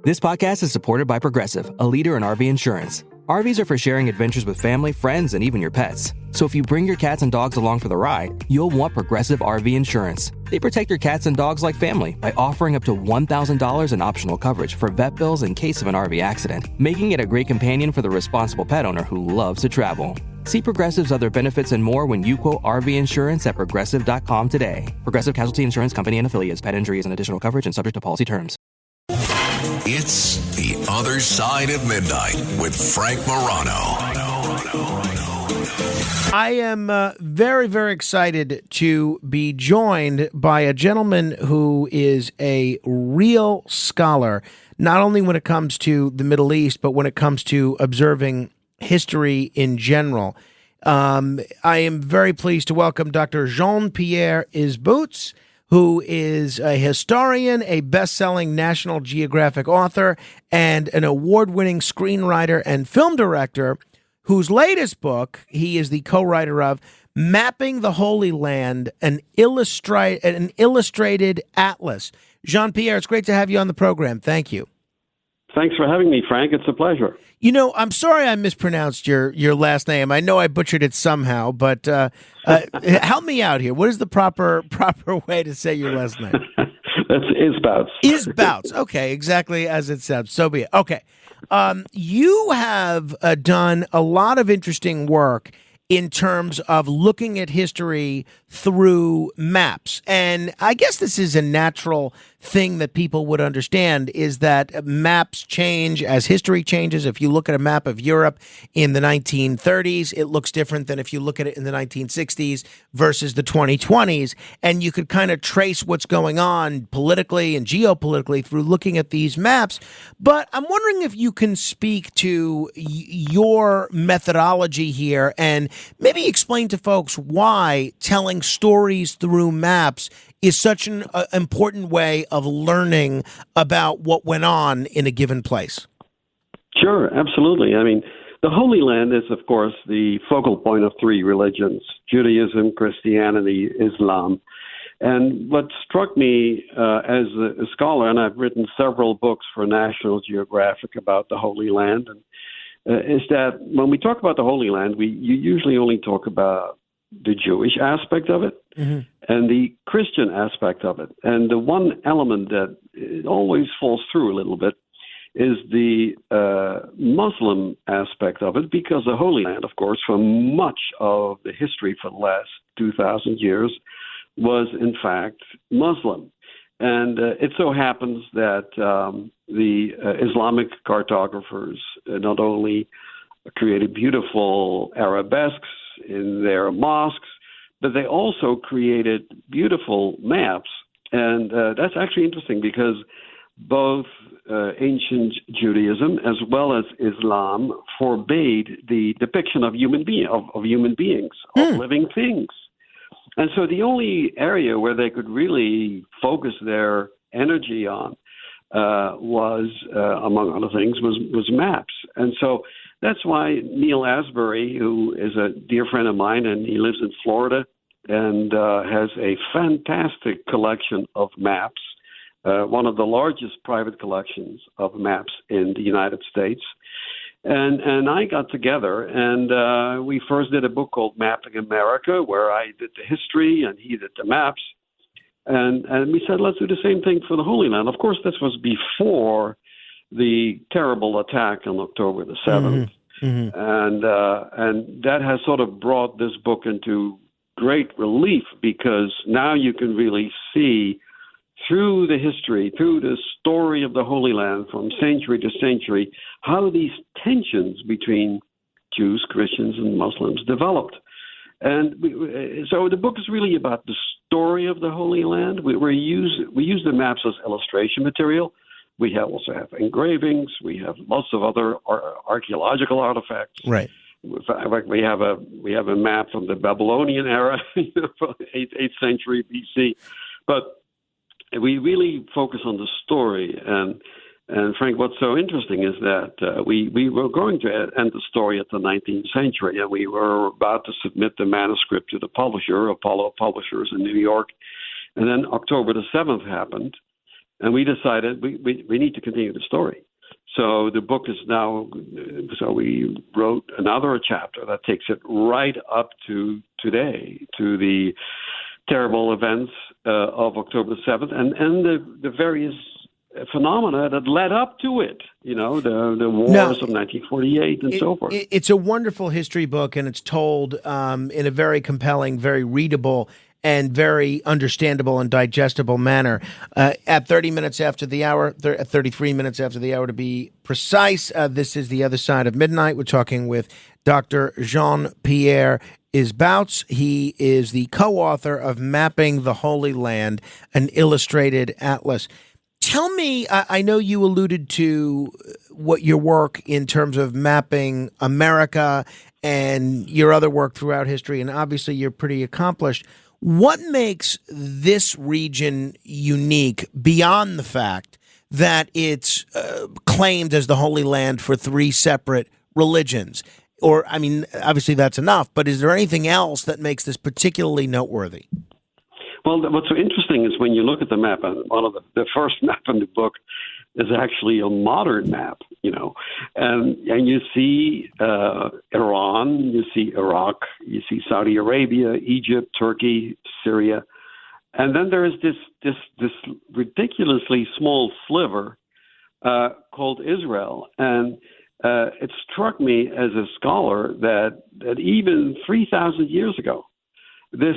This podcast is supported by Progressive, a leader in RV insurance. RVs are for sharing adventures with family, friends, and even your pets. So if you bring your cats and dogs along for the ride, you'll want Progressive RV insurance. They protect your cats and dogs like family by offering up to $1,000 in optional coverage for vet bills in case of an RV accident, making it a great companion for the responsible pet owner who loves to travel. See Progressive's other benefits and more when you quote RV insurance at Progressive.com today. Progressive Casualty Insurance Company and Affiliates. Pet injury is an additional coverage and subject to policy terms. It's The Other Side of Midnight with Frank Morano. I am very, very excited to be joined by a gentleman who is a real scholar, not only when it comes to the Middle East, but when it comes to observing history in general. I am very pleased to welcome Dr. Jean-Pierre Isbouts, who is a historian, a best-selling National Geographic author, and an award-winning screenwriter and film director, whose latest book he is the co-writer of, Mapping the Holy Land, an illustrated atlas. Jean-Pierre, it's great to have you on the program. Thank you. Thanks for having me, Frank. It's a pleasure. You know, I'm sorry I mispronounced your last name. I know I butchered it somehow, but help me out here. What is the proper way to say your last name? That's Isbouts. Isbouts. Okay, exactly as it sounds. So be it. Okay. You have done a lot of interesting work in terms of looking at history through maps. And I guess this is a natural thing that people would understand, is that maps change as history changes. If you look at a map of Europe in the 1930s, it looks different than if you look at it in the 1960s versus the 2020s. And you could kind of trace what's going on politically and geopolitically through looking at these maps. But I'm wondering if you can speak to your methodology here and maybe explain to folks why telling stories through maps is such an important way of learning about what went on in a given place. Sure, absolutely. I mean, the Holy Land is, of course, the focal point of three religions: Judaism, Christianity, Islam. And what struck me as a scholar, and I've written several books for National Geographic about the Holy Land, is that when we talk about the Holy Land, you usually only talk about the Jewish aspect of it and the Christian aspect of it. And the one element that it always falls through a little bit is the Muslim aspect of it, because the Holy Land, of course, for much of the history for the last 2,000 years was, in fact, Muslim. And it so happens that the Islamic cartographers not only created beautiful arabesques in their mosques, but they also created beautiful maps. And that's actually interesting, because both ancient Judaism as well as Islam forbade the depiction of human beings, of living things. And so the only area where they could really focus their energy on was, among other things, was maps. And so that's why Neil Asbury, who is a dear friend of mine, and he lives in Florida and has a fantastic collection of maps, one of the largest private collections of maps in the United States. And I got together, and we first did a book called Mapping America, where I did the history and he did the maps. And we said, let's do the same thing for the Holy Land. Of course, this was before the terrible attack on October the 7th. And that has sort of brought this book into great relief, because now you can really see through the history, through the story of the Holy Land from century to century, how these tensions between Jews, Christians, and Muslims developed. And so the book is really about the story of the Holy Land. We use the maps as illustration material. We also have engravings. We have lots of other archaeological artifacts. Right. In fact, we have a map from the Babylonian era, from 8th century BC. But we really focus on the story. And Frank, what's so interesting is that we were going to end the story at the 19th century, and we were about to submit the manuscript to the publisher, Apollo Publishers in New York. And then October the 7th happened. And we decided we need to continue the story. So the book is now, so we wrote another chapter that takes it right up to today, to the terrible events of October 7th and the various phenomena that led up to it, the wars of 1948 and so forth. It's a wonderful history book, and it's told in a very compelling, very readable, and very understandable and digestible manner. At 30 minutes after the hour, 33 minutes after the hour to be precise, this is The Other Side of Midnight. We're talking with Dr. Jean-Pierre Isbouts. He is the co-author of Mapping the Holy Land, an illustrated atlas. Tell me, I know you alluded to what your work in terms of mapping America and your other work throughout history, and obviously you're pretty accomplished. What makes this region unique beyond the fact that it's claimed as the Holy Land for three separate religions? Or, I mean, obviously that's enough, but is there anything else that makes this particularly noteworthy? Well, what's so interesting is when you look at the map, and one of the first map in the book is actually a modern map, and you see Iran, you see Iraq, you see Saudi Arabia, Egypt, Turkey, Syria, and then there is this ridiculously small sliver called Israel, and it struck me as a scholar that even 3,000 years ago, this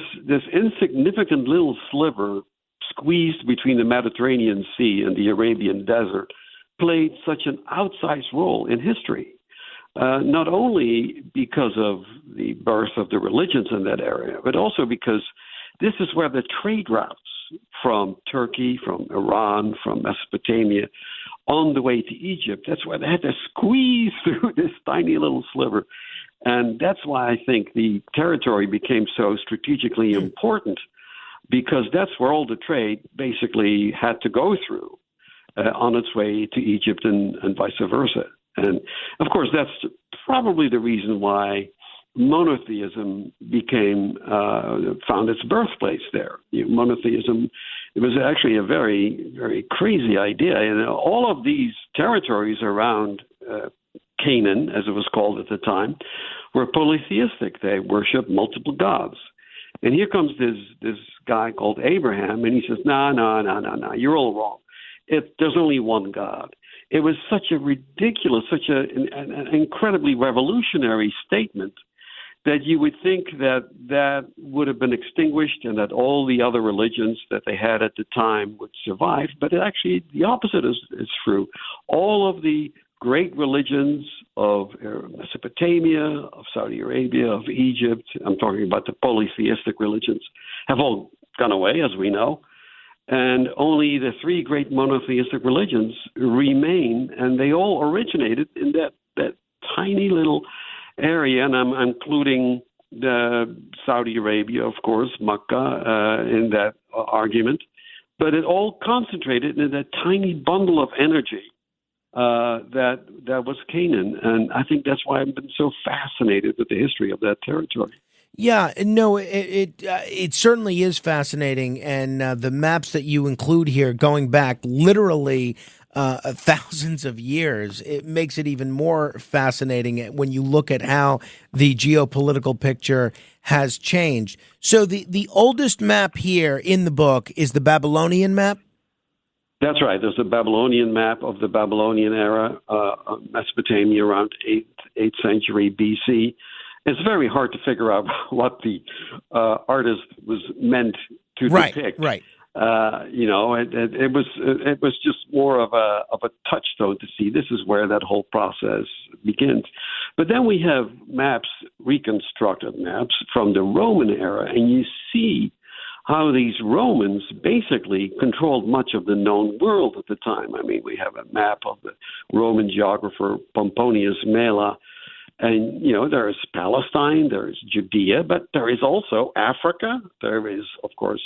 insignificant little sliver squeezed between the Mediterranean Sea and the Arabian Desert played such an outsized role in history, not only because of the birth of the religions in that area, but also because this is where the trade routes from Turkey, from Iran, from Mesopotamia, on the way to Egypt, that's why they had to squeeze through this tiny little sliver. And that's why I think the territory became so strategically important, because that's where all the trade basically had to go through on its way to Egypt and vice versa. And, of course, that's probably the reason why monotheism found its birthplace there. Monotheism, it was actually a very, very crazy idea. And all of these territories around Canaan, as it was called at the time, were polytheistic. They worshiped multiple gods. And here comes this guy called Abraham, and he says, no, you're all wrong. There's only one God. It was such a ridiculous, such an incredibly revolutionary statement that you would think that would have been extinguished and that all the other religions that they had at the time would survive. But actually, the opposite is true. All of the great religions of Mesopotamia, of Saudi Arabia, of Egypt, I'm talking about the polytheistic religions, have all gone away, as we know. And only the three great monotheistic religions remain, and they all originated in that tiny little area, and I'm including the Saudi Arabia, of course, Makkah, in that argument. But it all concentrated in that tiny bundle of energy that was Canaan. And I think that's why I've been so fascinated with the history of that territory. Yeah, no, it certainly is fascinating, and the maps that you include here, going back literally thousands of years, it makes it even more fascinating when you look at how the geopolitical picture has changed. So the oldest map here in the book is the Babylonian map? That's right. There's a Babylonian map of the Babylonian era, Mesopotamia around 8th century BC. It's very hard to figure out what the artist was meant to depict. Right. It was just more of a touchstone to see this is where that whole process begins. But then we have maps, reconstructed maps from the Roman era, and you see how these Romans basically controlled much of the known world at the time. I mean, we have a map of the Roman geographer Pomponius Mela. And, there is Palestine, there is Judea, but there is also Africa. There is, of course,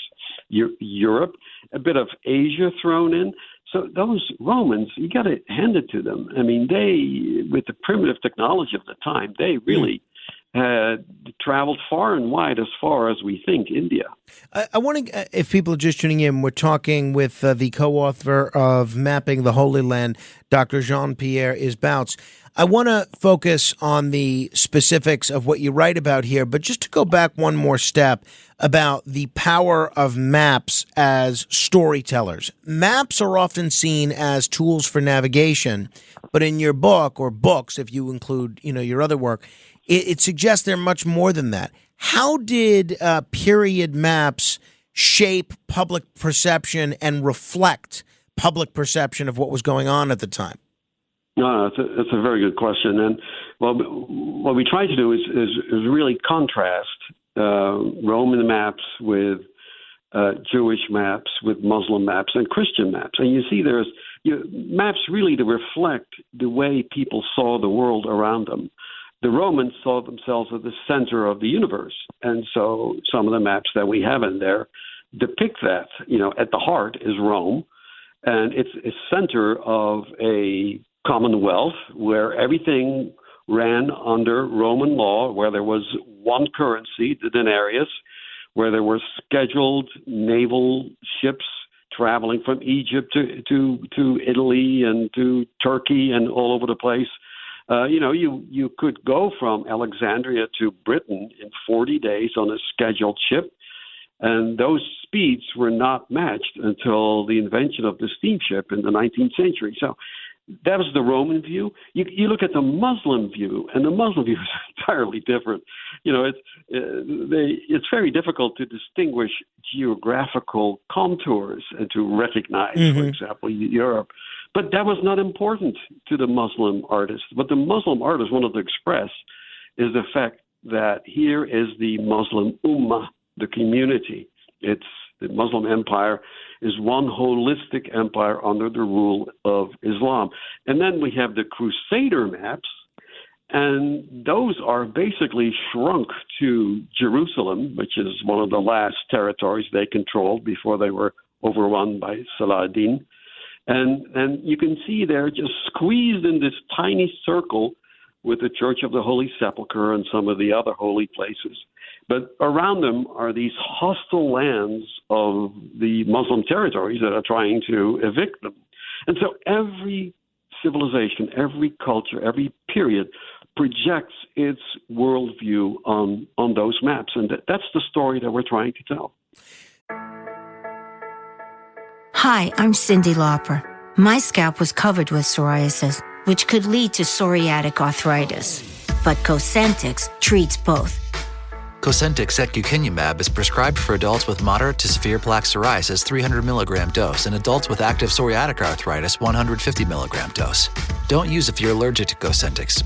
Europe, a bit of Asia thrown in. So those Romans, you got to hand it to them. I mean, they, with the primitive technology of the time, they really had traveled far and wide, as far as we think, India. I want to, if people are just tuning in, we're talking with the co-author of Mapping the Holy Land, Dr. Jean-Pierre Isbouts. I want to focus on the specifics of what you write about here, but just to go back one more step about the power of maps as storytellers. Maps are often seen as tools for navigation, but in your book, or books, if you include, your other work, it suggests they're much more than that. How did period maps shape public perception and reflect public perception of what was going on at the time? No, it's a very good question. And what we try to do is really contrast Roman maps with Jewish maps, with Muslim maps, and Christian maps. And you see there's maps really to reflect the way people saw the world around them. The Romans saw themselves at the center of the universe. And so some of the maps that we have in there depict that. At the heart is Rome, and it's a center of a commonwealth where everything ran under Roman law, where there was one currency, the denarius, where there were scheduled naval ships traveling from Egypt to Italy and to Turkey and all over the place. You could go from Alexandria to Britain in 40 days on a scheduled ship, and those speeds were not matched until the invention of the steamship in the 19th century. So that was the Roman view. You look at the Muslim view, and the Muslim view is entirely different. It's very difficult to distinguish geographical contours and to recognize, for example, Europe. But that was not important to the Muslim artist. What the Muslim artist wanted to express is the fact that here is the Muslim Ummah, the community. The Muslim empire is one holistic empire under the rule of Islam. And then we have the Crusader maps, and those are basically shrunk to Jerusalem, which is one of the last territories they controlled before they were overrun by Saladin. And you can see they're just squeezed in this tiny circle with the Church of the Holy Sepulchre and some of the other holy places. But around them are these hostile lands of the Muslim territories that are trying to evict them. And so every civilization, every culture, every period projects its worldview on those maps. And that's the story that we're trying to tell. Hi, I'm Cyndi Lauper. My scalp was covered with psoriasis, which could lead to psoriatic arthritis. But Cosentyx treats both. Cosentyx secukinumab is prescribed for adults with moderate to severe plaque psoriasis 300 milligram dose and adults with active psoriatic arthritis 150 milligram dose. Don't use if you're allergic to Cosentyx.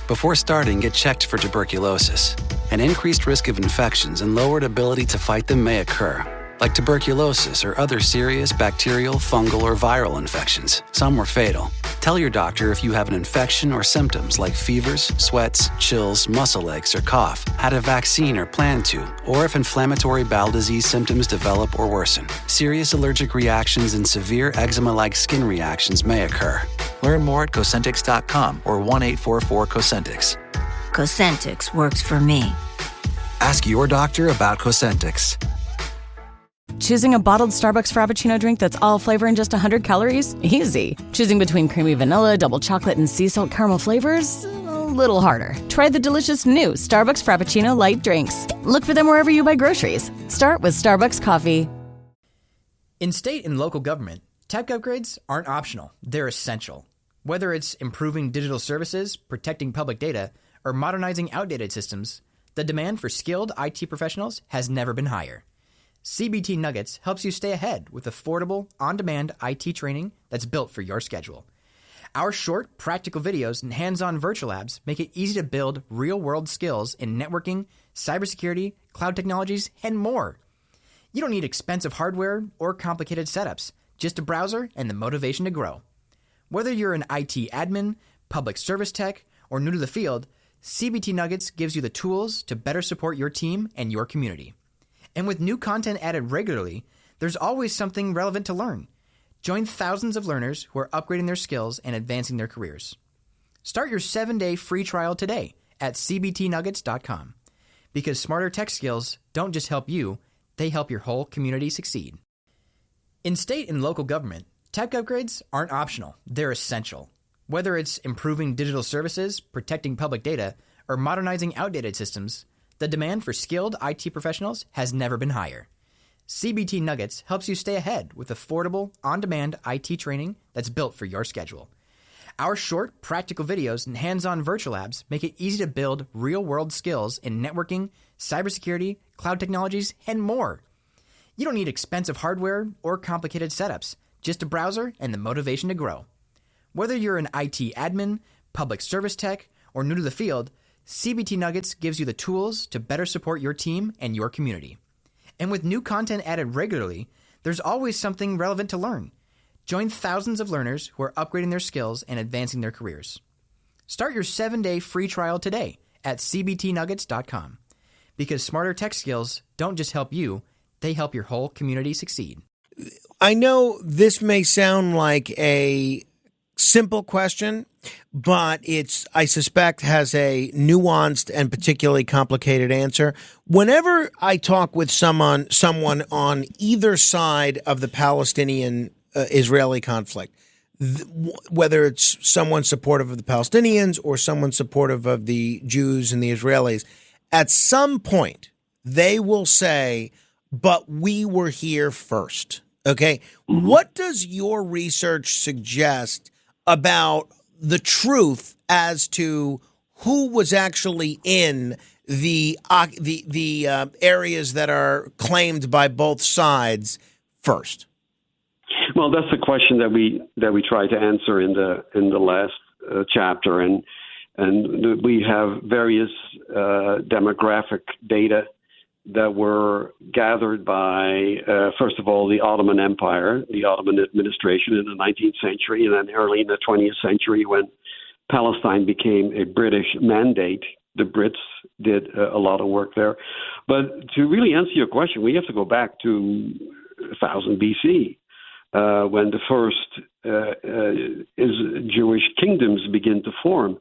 Before starting, get checked for tuberculosis. An increased risk of infections and lowered ability to fight them may occur, like tuberculosis or other serious bacterial, fungal, or viral infections. Some were fatal. Tell your doctor if you have an infection or symptoms like fevers, sweats, chills, muscle aches, or cough, had a vaccine or plan to, or if inflammatory bowel disease symptoms develop or worsen. Serious allergic reactions and severe eczema-like skin reactions may occur. Learn more at Cosentyx.com or 1-844-COSENTYX. Cosentyx works for me. Ask your doctor about Cosentyx. Choosing a bottled Starbucks Frappuccino drink that's all flavor and just 100 calories? Easy. Choosing between creamy vanilla, double chocolate, and sea salt caramel flavors? A little harder. Try the delicious new Starbucks Frappuccino light drinks. Look for them wherever you buy groceries. Start with Starbucks coffee. In state and local government, tech upgrades aren't optional. They're essential. Whether it's improving digital services, protecting public data, or modernizing outdated systems, the demand for skilled IT professionals has never been higher. CBT Nuggets helps you stay ahead with affordable, on-demand IT training that's built for your schedule. Our short, practical videos and hands-on virtual labs make it easy to build real-world skills in networking, cybersecurity, cloud technologies, and more. You don't need expensive hardware or complicated setups, just a browser and the motivation to grow. Whether you're an IT admin, public service tech, or new to the field, CBT Nuggets gives you the tools to better support your team and your community. And with new content added regularly, there's always something relevant to learn. Join thousands of learners who are upgrading their skills and advancing their careers. Start your 7-day free trial today at cbtnuggets.com. Because smarter tech skills don't just help you, they help your whole community succeed. In state and local government, tech upgrades aren't optional, they're essential. Whether it's improving digital services, protecting public data, or modernizing outdated systems, the demand for skilled IT professionals has never been higher. CBT Nuggets helps you stay ahead with affordable, on-demand IT training that's built for your schedule. Our short, practical videos and hands-on virtual labs make it easy to build real-world skills in networking, cybersecurity, cloud technologies, and more. You don't need expensive hardware or complicated setups, just a browser and the motivation to grow. Whether you're an IT admin, public service tech, or new to the field, CBT Nuggets gives you the tools to better support your team and your community. And with new content added regularly, there's always something relevant to learn. Join thousands of learners who are upgrading their skills and advancing their careers. Start your 7-day free trial today at cbtnuggets.com. Because smarter tech skills don't just help you, they help your whole community succeed. I know this may sound like a simple question, but I suspect has a nuanced and particularly complicated answer. Whenever I talk with someone on either side of the Palestinian Israeli conflict, whether it's someone supportive of the Palestinians or someone supportive of the Jews and the Israelis, at some point they will say, but we were here first. Okay. What does your research suggest about the truth as to who was actually in the areas that are claimed by both sides first? Well, that's the question that we try to answer in the last chapter, and we have various demographic data that were gathered by, first of all, the Ottoman Empire, the Ottoman administration in the 19th century, and then early in the 20th century when Palestine became a British mandate. The Brits did a lot of work there. But to really answer your question, we have to go back to 1000 BC. When the first Jewish kingdoms begin to form.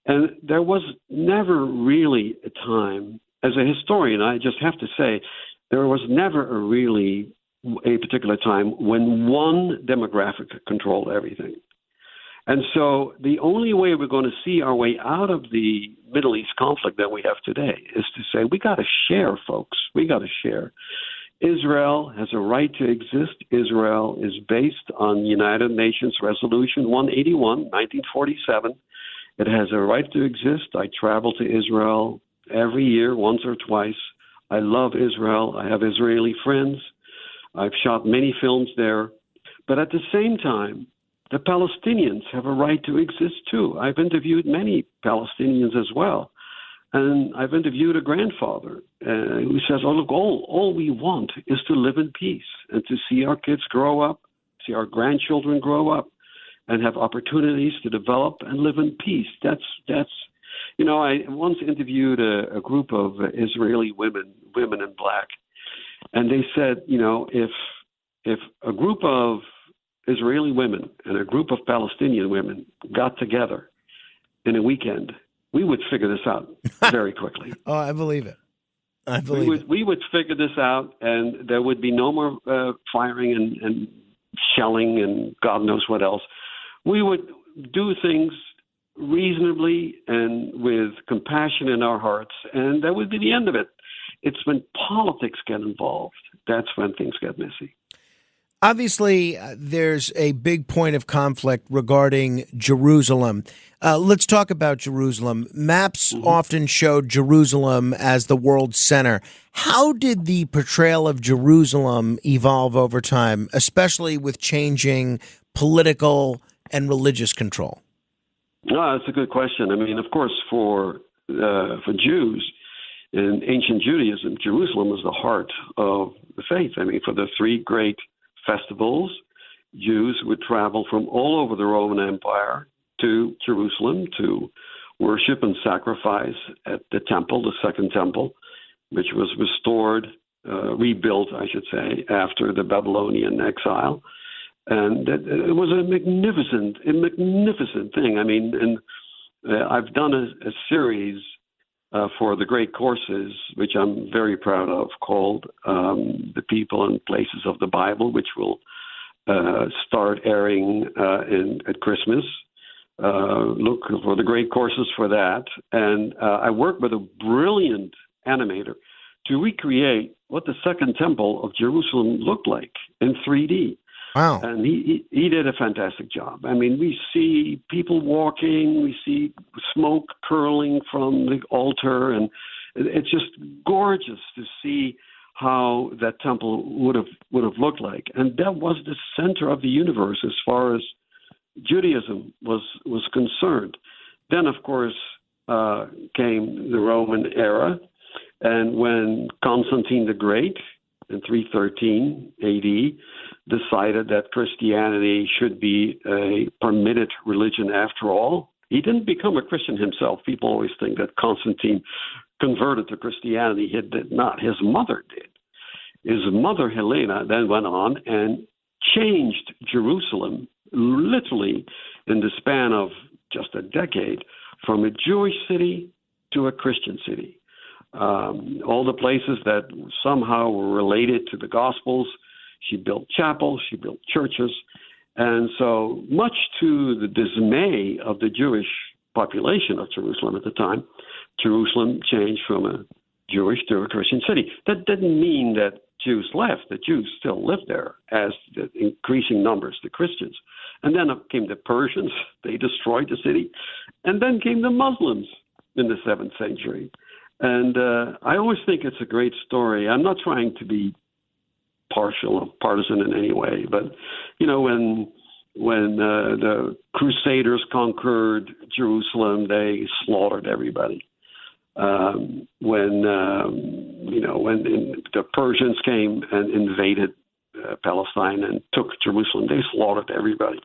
And there was never really a time, as a historian, I just have to say, there was never a particular time when one demographic controlled everything. And so the only way we're going to see our way out of the Middle East conflict that we have today is to say, we got to share, folks. We got to share. Israel has a right to exist. Israel is based on United Nations Resolution 181, 1947. It has a right to exist. I travel to Israel every year, once or twice. I love Israel. I have Israeli friends. I've shot many films there. But at the same time, the Palestinians have a right to exist too. I've interviewed many Palestinians as well. And I've interviewed a grandfather who says, oh, look, all we want is to live in peace and to see our kids grow up, see our grandchildren grow up and have opportunities to develop and live in peace. That's I once interviewed a group of Israeli women in black, and they said, if a group of Israeli women and a group of Palestinian women got together in a weekend, we would figure this out very quickly. Oh, I believe it. We would figure this out, and there would be no more firing and shelling and God knows what else. We would do things reasonably and with compassion in our hearts, and that would be the end of it. It's when politics get involved, that's when things get messy. Obviously, there's a big point of conflict regarding Jerusalem. Let's talk about Jerusalem. Maps often showed Jerusalem as the world's center. How did the portrayal of Jerusalem evolve over time, especially with changing political and religious control? That's a good question. I mean, of course, for Jews in ancient Judaism, Jerusalem was the heart of the faith. I mean, for the three great festivals, Jews would travel from all over the Roman Empire to Jerusalem to worship and sacrifice at the temple, the Second Temple, which was rebuilt, I should say, after the Babylonian exile. And it was a magnificent thing. I mean, and I've done a series for the great courses, which I'm very proud of, called The People and Places of the Bible, which will start airing at Christmas. Look for the great courses for that. And I worked with a brilliant animator to recreate what the Second Temple of Jerusalem looked like in 3D. Wow. And he did a fantastic job. I mean, we see people walking, we see smoke curling from the altar, and it's just gorgeous to see how that temple would have looked like. And that was the center of the universe as far as Judaism was concerned. Then, of course, came the Roman era, and when Constantine the Great in 313 AD decided that Christianity should be a permitted religion after all. He didn't become a Christian himself. People always think that Constantine converted to Christianity. He did not. His mother did. His mother, Helena, then went on and changed Jerusalem literally in the span of just a decade from a Jewish city to a Christian city. All the places that somehow were related to the Gospels, she built chapels, she built churches. And so, much to the dismay of the Jewish population of Jerusalem at the time, Jerusalem changed from a Jewish to a Christian city. That didn't mean that Jews left. The Jews still lived there as the increasing numbers, the Christians. And then came the Persians. They destroyed the city. And then came the Muslims in the 7th century. And I always think it's a great story. I'm not trying to be partial or partisan in any way, but you know, when the Crusaders conquered Jerusalem, they slaughtered everybody. When the Persians came and invaded Palestine and took Jerusalem, they slaughtered everybody.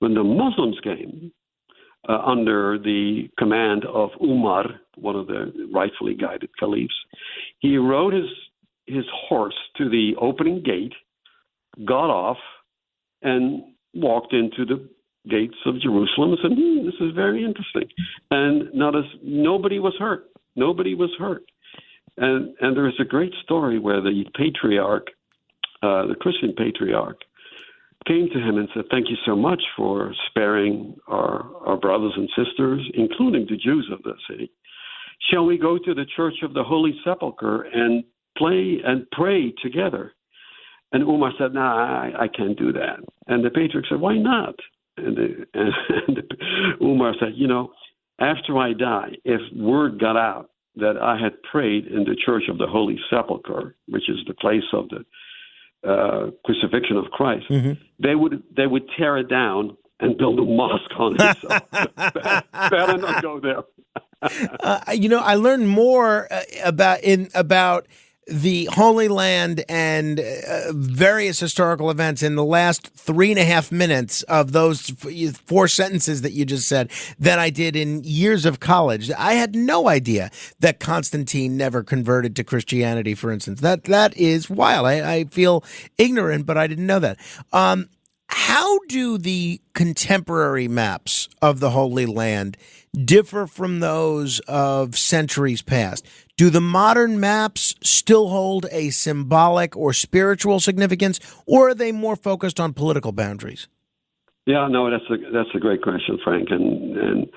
When the Muslims came under the command of Umar, one of the rightfully guided caliphs, he rode his horse to the opening gate, got off, and walked into the gates of Jerusalem and said, this is very interesting. And nobody was hurt. Nobody was hurt. And there is a great story where the patriarch, the Christian patriarch, came to him and said, thank you so much for sparing our brothers and sisters, including the Jews of the city. Shall we go to the Church of the Holy Sepulchre and play and pray together? And Umar said, I can't do that. And the patriarch said, why not? And Umar said, after I die, if word got out that I had prayed in the Church of the Holy Sepulchre, which is the place of the crucifixion of Christ, they would tear it down and build a mosque on it. So better not go there. I learned more about the Holy Land and various historical events in the last 3.5 minutes of those 4 sentences that you just said than I did in years of college. I had no idea that Constantine never converted to Christianity, for instance. That is wild. I feel ignorant, but I didn't know that. How do the contemporary maps of the Holy Land differ from those of centuries past? Do the modern maps still hold a symbolic or spiritual significance, or are they more focused on political boundaries? Yeah, no, that's a great question, Frank. And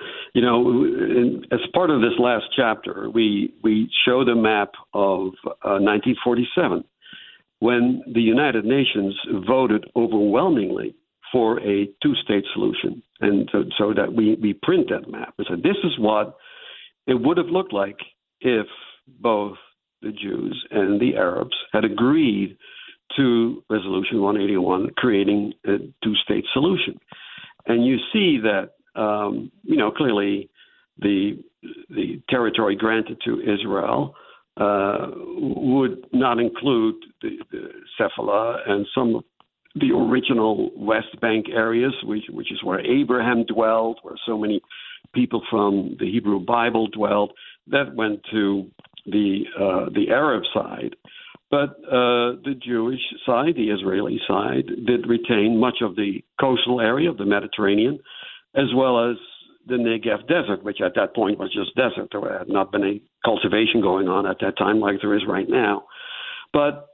as part of this last chapter, we show the map of 1947, when the United Nations voted overwhelmingly for a 2-state solution. And so that we print that map. We said, this is what it would have looked like if both the Jews and the Arabs had agreed to Resolution 181, creating a 2-state solution. And you see that, clearly the territory granted to Israel would not include the Cephala and some of the original West Bank areas, which is where Abraham dwelled, where so many people from the Hebrew Bible dwelled. That went to the Arab side. But the Jewish side, the Israeli side, did retain much of the coastal area of the Mediterranean, as well as the Negev desert, which at that point was just desert. There had not been any cultivation going on at that time like there is right now. But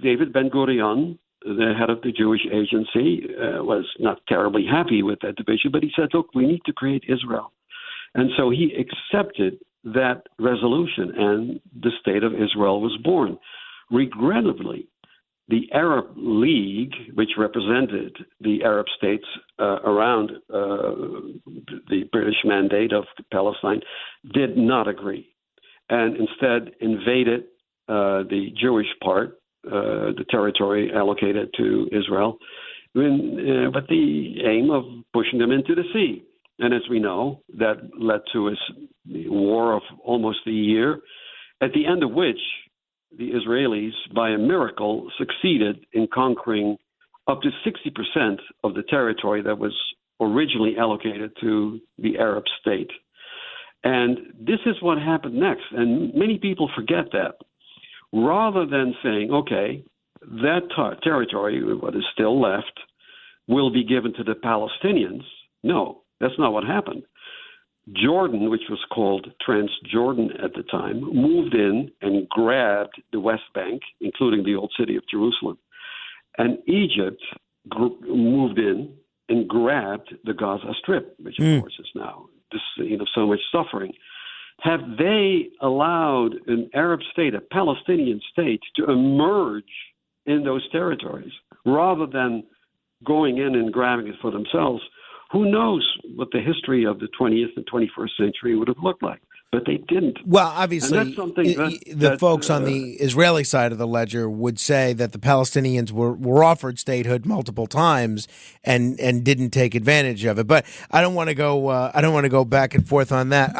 David Ben-Gurion, the head of the Jewish Agency, was not terribly happy with that division, but he said, look, we need to create Israel. And so he accepted that resolution, and the state of Israel was born. Regrettably, the Arab League, which represented the Arab states around the British mandate of Palestine, did not agree, and instead invaded the Jewish part, the territory allocated to Israel, with the aim of pushing them into the sea. And as we know, that led to a war of almost a year, at the end of which the Israelis, by a miracle, succeeded in conquering up to 60% of the territory that was originally allocated to the Arab state. And this is what happened next. And many people forget that. Rather than saying, okay, that territory, what is still left, will be given to the Palestinians, no, that's not what happened. Jordan, which was called Transjordan at the time, moved in and grabbed the West Bank, including the old city of Jerusalem. And Egypt moved in and grabbed the Gaza Strip, which of course is now so much suffering. Have they allowed an Arab state, a Palestinian state, to emerge in those territories rather than going in and grabbing it for themselves? Who knows what the history of the 20th and 21st century would have looked like? But they didn't. Well, obviously, the folks on the Israeli side of the ledger would say that the Palestinians were offered statehood multiple times and didn't take advantage of it. But I don't want to go. I don't want to go back and forth on that.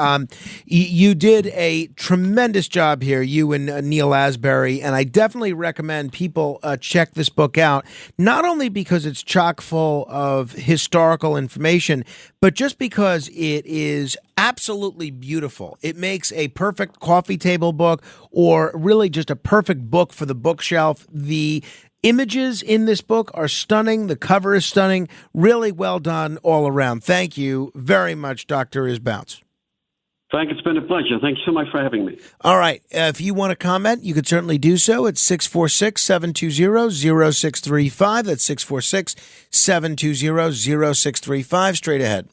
You did a tremendous job here, you and Neil Asbury, and I definitely recommend people check this book out. Not only because it's chock full of historical information, but just because it is absolutely beautiful. It makes a perfect coffee table book, or really just a perfect book for the bookshelf. The images in this book are stunning. The cover is stunning. Really well done all around. Thank you very much, Dr. Isbouts. Frank, it's been a pleasure. Thank you so much for having me. All right. If you want to comment, you could certainly do so at 646-720-0635. That's 646-720-0635. Straight ahead.